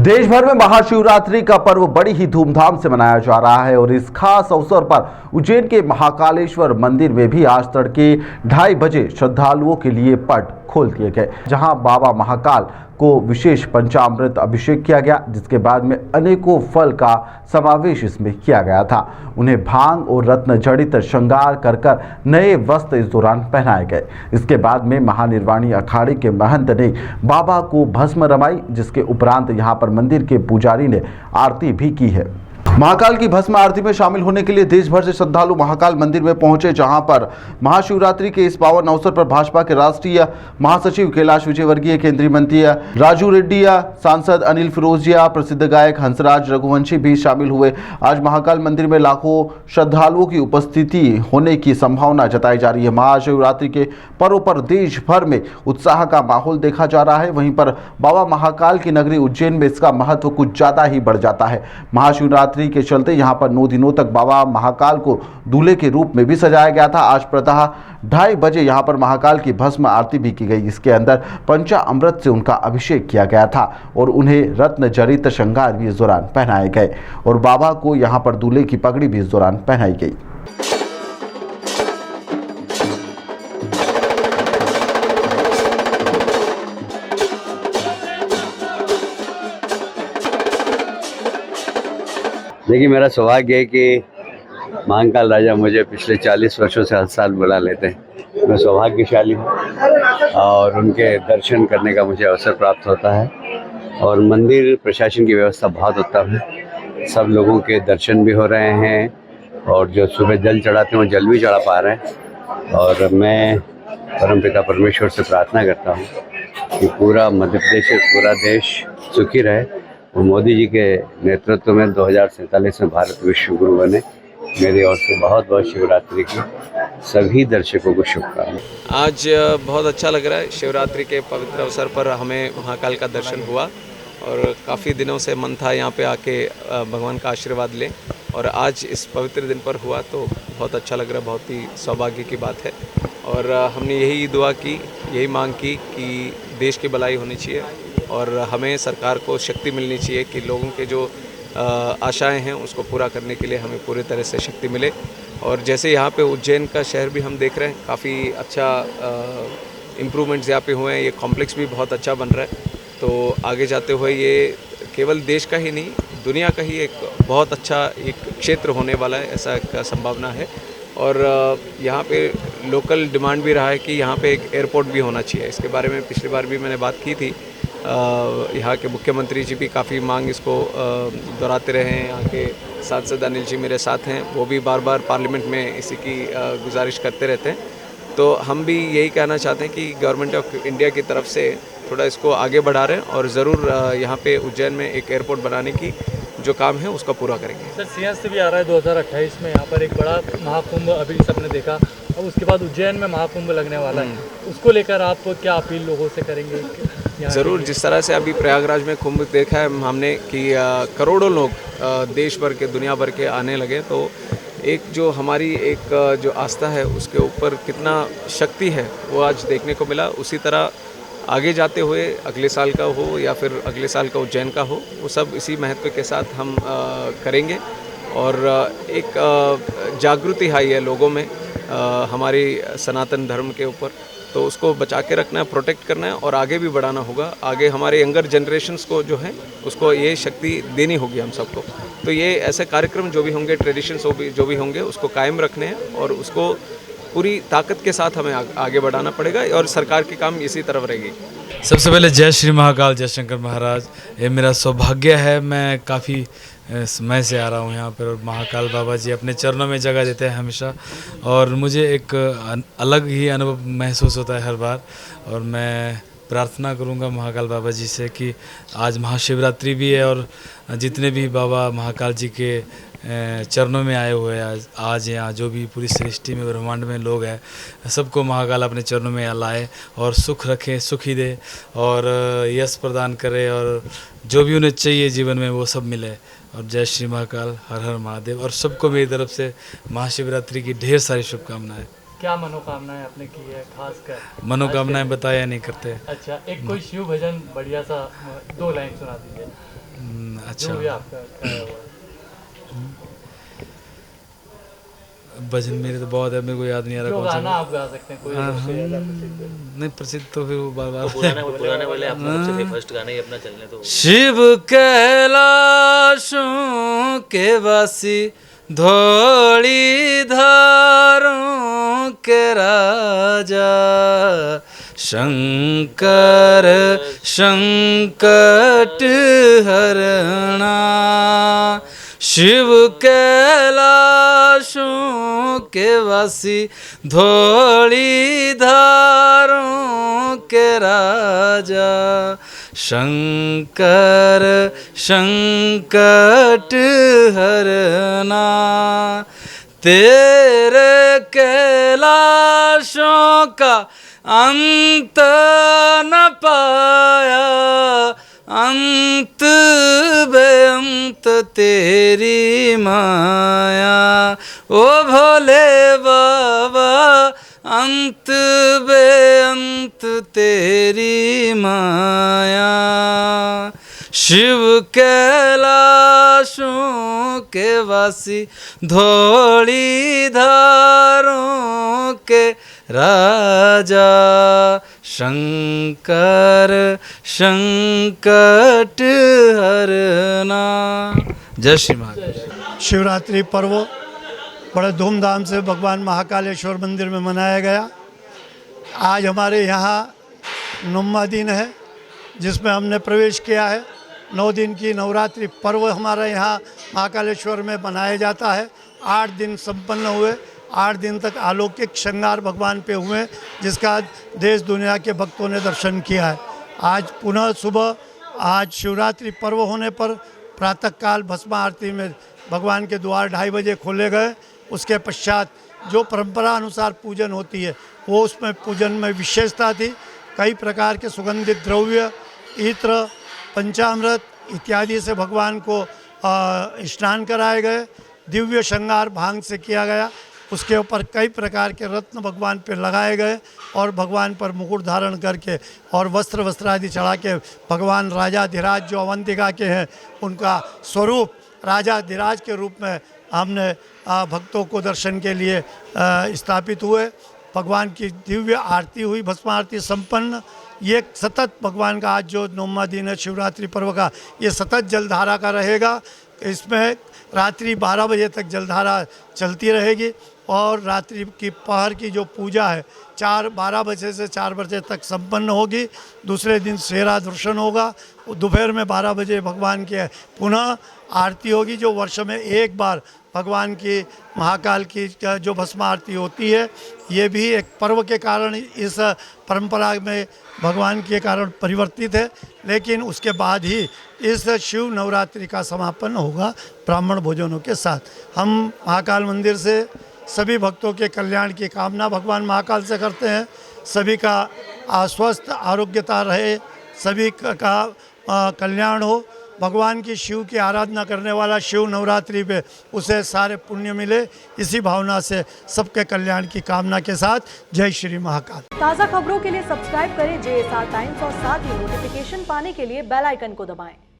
देश भर में महाशिवरात्रि का पर्व बड़ी ही धूमधाम से मनाया जा रहा है और इस खास अवसर पर उज्जैन के महाकालेश्वर मंदिर में भी आज तड़के 2:30 बजे श्रद्धालुओं के लिए पट खोल दिए गए, जहां बाबा महाकाल को विशेष पंचामृत अभिषेक किया गया, जिसके बाद में अनेकों फल का समावेश इसमें किया गया था। उन्हें भांग और रत्न जड़ित श्रृंगार कर नए वस्त्र इस दौरान पहनाए गए। इसके बाद में महानिर्वाणी अखाड़े के महंत ने बाबा को भस्म रमाई, जिसके उपरांत यहां पर मंदिर के पुजारी ने आरती भी की है। महाकाल की भस्म आरती में शामिल होने के लिए देश भर से श्रद्धालु महाकाल मंदिर में पहुंचे, जहां पर महाशिवरात्रि के इस पावन अवसर पर भाजपा के राष्ट्रीय महासचिव कैलाश विजयवर्गीय, केंद्रीय मंत्री राजू रेड्डी, सांसद अनिल फिरोजिया, प्रसिद्ध गायक हंसराज रघुवंशी भी शामिल हुए। आज महाकाल मंदिर में लाखों श्रद्धालुओं की उपस्थिति होने की संभावना जताई जा रही है। महाशिवरात्रि के पर्व पर देश भर में उत्साह का माहौल देखा जा रहा है। वहीं पर बाबा महाकाल की नगरी उज्जैन में इसका महत्व कुछ ज्यादा ही बढ़ जाता है। महाशिवरात्रि के चलते यहां पर 9 दिनों तक बाबा महाकाल को दूल्हे के रूप में भी सजाया गया था। आज प्रातः 2:30 बजे यहां पर महाकाल की भस्म आरती भी की गई। इसके अंदर पंचामृत से उनका अभिषेक किया गया था और उन्हें रत्न जड़ित श्रृंगार भी इस दौरान पहनाए गए और बाबा को यहां पर दूल्हे की पगड़ी भी इस दौरान पहनाई गई। देखिए, मेरा सौभाग्य है कि महाकाल राजा मुझे पिछले 40 वर्षों से हर साल बुला लेते हैं। मैं सौभाग्यशाली हूँ और उनके दर्शन करने का मुझे अवसर प्राप्त होता है और मंदिर प्रशासन की व्यवस्था बहुत उत्तम है। सब लोगों के दर्शन भी हो रहे हैं और जो सुबह जल चढ़ाते हैं वो जल भी चढ़ा पा रहे हैं। और मैं परमपिता परमेश्वर से प्रार्थना करता हूँ कि पूरा मध्य प्रदेश, पूरा देश सुखी रहे और मोदी जी के नेतृत्व में 2047 में भारत विश्व गुरु बने। मेरी ओर से बहुत बहुत शिवरात्रि की सभी दर्शकों को शुभकामनाएं। आज बहुत अच्छा लग रहा है। शिवरात्रि के पवित्र अवसर पर हमें महाकाल का दर्शन हुआ और काफ़ी दिनों से मन था यहाँ पे आके भगवान का आशीर्वाद लें और आज इस पवित्र दिन पर हुआ तो बहुत अच्छा लग रहा है। बहुत ही सौभाग्य की बात है और हमने यही दुआ की, यही मांग की कि देश की भलाई होनी चाहिए और हमें सरकार को शक्ति मिलनी चाहिए कि लोगों के जो आशाएं हैं उसको पूरा करने के लिए हमें पूरी तरह से शक्ति मिले। और जैसे यहाँ पे उज्जैन का शहर भी हम देख रहे हैं, काफ़ी अच्छा इम्प्रूवमेंट्स यहाँ पे हुए हैं। ये कॉम्प्लेक्स भी बहुत अच्छा बन रहा है, तो आगे जाते हुए ये केवल देश का ही नहीं, दुनिया का ही एक बहुत अच्छा एक क्षेत्र होने वाला है, ऐसा एक संभावना है। और यहाँ पे लोकल डिमांड भी रहा है कि यहाँ पे एक एयरपोर्ट भी होना चाहिए। इसके बारे में पिछली बार भी मैंने बात की थी। यहाँ के मुख्यमंत्री जी भी काफ़ी मांग इसको दोहराते रहे हैं। यहाँ के सांसद अनिल जी मेरे साथ हैं, वो भी बार बार पार्लियामेंट में इसी की गुजारिश करते रहते हैं। तो हम भी यही कहना चाहते हैं कि गवर्नमेंट ऑफ इंडिया की तरफ से थोड़ा इसको आगे बढ़ा रहे हैं और ज़रूर यहाँ पे उज्जैन में एक एयरपोर्ट बनाने की जो काम है उसका पूरा करेंगे। सर, सीएस से भी आ रहा है 2028 में यहाँ पर एक बड़ा महाकुंभ अभी सबने देखा, अब उसके बाद उज्जैन में महाकुंभ लगने वाला है, उसको लेकर आप क्या अपील लोगों से करेंगे? ज़रूर, जिस तरह से अभी प्रयागराज में कुंभ देखा है हमने कि करोड़ों लोग देश भर के, दुनिया भर के आने लगे, तो एक जो हमारी एक जो आस्था है उसके ऊपर कितना शक्ति है वो आज देखने को मिला। उसी तरह आगे जाते हुए अगले साल का हो या फिर अगले साल का उज्जैन का हो, वो सब इसी महत्व के साथ हम करेंगे। और एक जागृति आई है लोगों में हमारी सनातन धर्म के ऊपर, तो उसको बचा के रखना है, प्रोटेक्ट करना है और आगे भी बढ़ाना होगा। आगे हमारे यंगर जनरेशन्स को जो है उसको ये शक्ति देनी होगी हम सबको। तो ये ऐसे कार्यक्रम जो भी होंगे, ट्रेडिशंस जो भी होंगे, उसको कायम रखने हैं और उसको पूरी ताकत के साथ हमें आगे बढ़ाना पड़ेगा और सरकार की काम इसी तरफ रहेगी। सबसे पहले जय श्री महाकाल, जय शंकर महाराज। ये मेरा सौभाग्य है, मैं काफ़ी समय से आ रहा हूँ यहाँ पर और महाकाल बाबा जी अपने चरणों में जगह देते हैं हमेशा और मुझे एक अलग ही अनुभव महसूस होता है हर बार। और मैं प्रार्थना करूँगा महाकाल बाबा जी से कि आज महाशिवरात्रि भी है और जितने भी बाबा महाकाल जी के चरणों में आए हुए हैं आज यहाँ जो भी पूरी सृष्टि में, ब्रह्मांड में लोग हैं, सबको महाकाल अपने चरणों में लाए और सुख रखें, सुखी दे और यश प्रदान करे और जो भी उन्हें चाहिए जीवन में वो सब मिले। और जय श्री महाकाल, हर हर महादेव। और सबको मेरी तरफ से महाशिवरात्रि की ढेर सारी शुभकामनाएं। क्या मनोकामनाएं आपने की है खासकर? मनोकामनाएं बताया नहीं करते। अच्छा, एक कोई शिव भजन बढ़िया सा 2 लाइन सुना दीजिए। अच्छा जो भी आपका गाया हुआ है। भजन मेरे तो बहुत है, मेरे को याद नहीं आ रहा जो कौन गाना सा। आप गा सकते हैं कोई हाँ, सबसे ज़्यादा प्रसिद्ध। नहीं प्रसिद्ध तो फिर वो बार बार पुराने वाले अपना सबसे फर्स्ट गाना ही अपना चलने तो शिव कैलाशों के वासी धौली धारों के राजा शंकर संकट हरना। शिव कैलाशों के वासी धौली धारों के राजा शंकर संकट हरना। तेरे कैलाशों का अंत न पाया, अंत बेअंत तेरी माया। ओ भोले बाबा अंत बेअंत तेरी माया। शिव कैलाशों के वासी धौली धारों के राजा शंकर संकट हरना। जय श्री महाकाल। शिवरात्रि पर्व बड़े धूमधाम से भगवान महाकालेश्वर मंदिर में मनाया गया। आज हमारे यहाँ 9वां दिन है जिसमें हमने प्रवेश किया है। 9 दिन की नवरात्रि पर्व हमारे यहाँ महाकालेश्वर में मनाया जाता है। 8 दिन संपन्न हुए। 8 दिन तक अलौकिक श्रृंगार भगवान पे हुए जिसका देश दुनिया के भक्तों ने दर्शन किया है। आज पुनः सुबह आज शिवरात्रि पर्व होने पर प्रातःकाल भस्म आरती में भगवान के द्वार 2:30 बजे खोले गए। उसके पश्चात जो परंपरा अनुसार पूजन होती है वो उसमें पूजन में विशेषता थी। कई प्रकार के सुगंधित द्रव्य, इत्र, पंचामृत इत्यादि से भगवान को स्नान कराए गए। दिव्य श्रृंगार भांग से किया गया। उसके ऊपर कई प्रकार के रत्न भगवान पर लगाए गए और भगवान पर मुकुट धारण करके और वस्त्र आदि चढ़ा के भगवान राजाधिराज जो अवंतिका के हैं उनका स्वरूप राजाधिराज के रूप में हमने भक्तों को दर्शन के लिए स्थापित हुए। भगवान की दिव्य आरती हुई, भस्म आरती संपन्न। ये सतत भगवान का आज जो 9वां दिन है शिवरात्रि पर्व का, ये सतत जलधारा का रहेगा। इसमें रात्रि 12 बजे तक जलधारा चलती रहेगी और रात्रि की पहर की जो पूजा है 12 बजे से 4 बजे तक संपन्न होगी। दूसरे दिन सेरा दर्शन होगा। दोपहर में 12 बजे भगवान की पुनः आरती होगी जो वर्ष में एक बार भगवान की महाकाल की जो भस्म आरती होती है। ये भी एक पर्व के कारण इस परंपरा में भगवान के कारण परिवर्तित है, लेकिन उसके बाद ही इस शिव नवरात्रि का समापन होगा ब्राह्मण भोजनों के साथ। हम महाकाल मंदिर से सभी भक्तों के कल्याण की कामना भगवान महाकाल से करते हैं। सभी का स्वस्थ आरोग्यता रहे, सभी का कल्याण हो। भगवान की शिव की आराधना करने वाला शिव नवरात्रि पे उसे सारे पुण्य मिले, इसी भावना से सबके कल्याण की कामना के साथ जय श्री महाकाल। ताज़ा खबरों के लिए सब्सक्राइब करें JSR टाइम्स और साथ ही नोटिफिकेशन पाने के लिए बेल आइकन को दबाएं।